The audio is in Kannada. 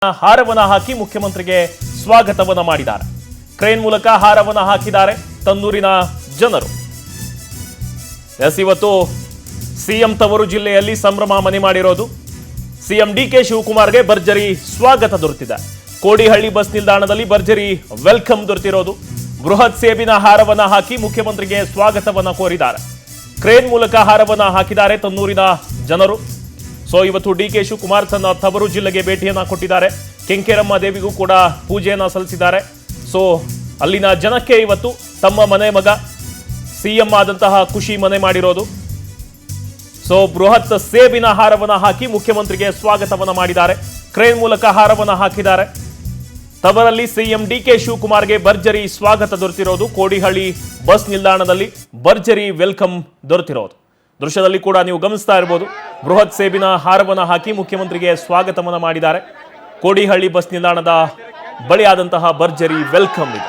ಹಾರವನ್ನ ಹಾಕಿ ಮುಖ್ಯಮಂತ್ರಿಗೆ ಸ್ವಾಗತವನ್ನ ಮಾಡಿದ್ದಾರೆ. ಕ್ರೇನ್ ಮೂಲಕ ಹಾರವನ್ನ ಹಾಕಿದ್ದಾರೆ ತನ್ನೂರಿನ ಜನರು. ಇವತ್ತು ಸಿಎಂ ತವರು ಜಿಲ್ಲೆಯಲ್ಲಿ ಸಂಭ್ರಮ ಮನೆ ಮಾಡಿರೋದು. ಸಿಎಂ ಡಿಕೆ ಶಿವಕುಮಾರ್ಗೆ ಭರ್ಜರಿ ಸ್ವಾಗತ ದೊರೆತಿದೆ. ಕೋಡಿಹಳ್ಳಿ ಬಸ್ ನಿಲ್ದಾಣದಲ್ಲಿ ಭರ್ಜರಿ ವೆಲ್ಕಮ್ ದೊರೆತಿರೋದು. ಬೃಹತ್ ಸೇಬಿನ ಹಾರವನ್ನ ಹಾಕಿ ಮುಖ್ಯಮಂತ್ರಿಗೆ ಸ್ವಾಗತವನ್ನ ಕೋರಿದ್ದಾರೆ. ಕ್ರೇನ್ ಮೂಲಕ ಹಾರವನ್ನ ಹಾಕಿದ್ದಾರೆ ತನ್ನೂರಿನ ಜನರು. ಇವತ್ತು ಡಿಕೆ ಶಿವಕುಮಾರ್ ತನ್ನ ತವರು ಜಿಲ್ಲೆಗೆ ಭೇಟಿಯನ್ನ ಕೊಟ್ಟಿದ್ದಾರೆ. ಕೆಂಕೇರಮ್ಮ ದೇವಿಗೂ ಕೂಡ ಪೂಜೆಯನ್ನ ಸಲ್ಲಿಸಿದ್ದಾರೆ. ಅಲ್ಲಿನ ಜನಕ್ಕೆ ಇವತ್ತು ತಮ್ಮ ಮನೆ ಮಗ ಸಿಎಂ ಆದಂತಹ ಖುಷಿ ಮನೆ ಮಾಡಿರೋದು. ಬೃಹತ್ ಸೇಬಿನ ಹಾರವನ್ನ ಹಾಕಿ ಮುಖ್ಯಮಂತ್ರಿಗೆ ಸ್ವಾಗತವನ್ನ ಮಾಡಿದ್ದಾರೆ. ಕ್ರೇನ್ ಮೂಲಕ ಹಾರವನ್ನ ಹಾಕಿದ್ದಾರೆ. ತವರಲ್ಲಿ ಸಿಎಂ ಡಿಕೆ ಶಿವಕುಮಾರ್ಗೆ ಭರ್ಜರಿ ಸ್ವಾಗತ ದೊರೆತಿರೋದು. ಕೋಡಿಹಳ್ಳಿ ಬಸ್ ನಿಲ್ದಾಣದಲ್ಲಿ ಭರ್ಜರಿ ವೆಲ್ಕಮ್ ದೊರೆತಿರೋದು ದೃಶ್ಯದಲ್ಲಿ ಕೂಡ ನೀವು ಗಮನಿಸ್ತಾ ಇರಬಹುದು. ಬೃಹತ್ ಸೇಬಿನ ಹಾರವನ್ನ ಹಾಕಿ ಮುಖ್ಯಮಂತ್ರಿಗೆ ಸ್ವಾಗತವನ್ನ ಮಾಡಿದ್ದಾರೆ. ಕೋಡಿಹಳ್ಳಿ ಬಸ್ ನಿಲ್ದಾಣದ ಬಳಿಯಾದಂತಹ ಭರ್ಜರಿ ವೆಲ್ಕಮ್ ಇದೆ.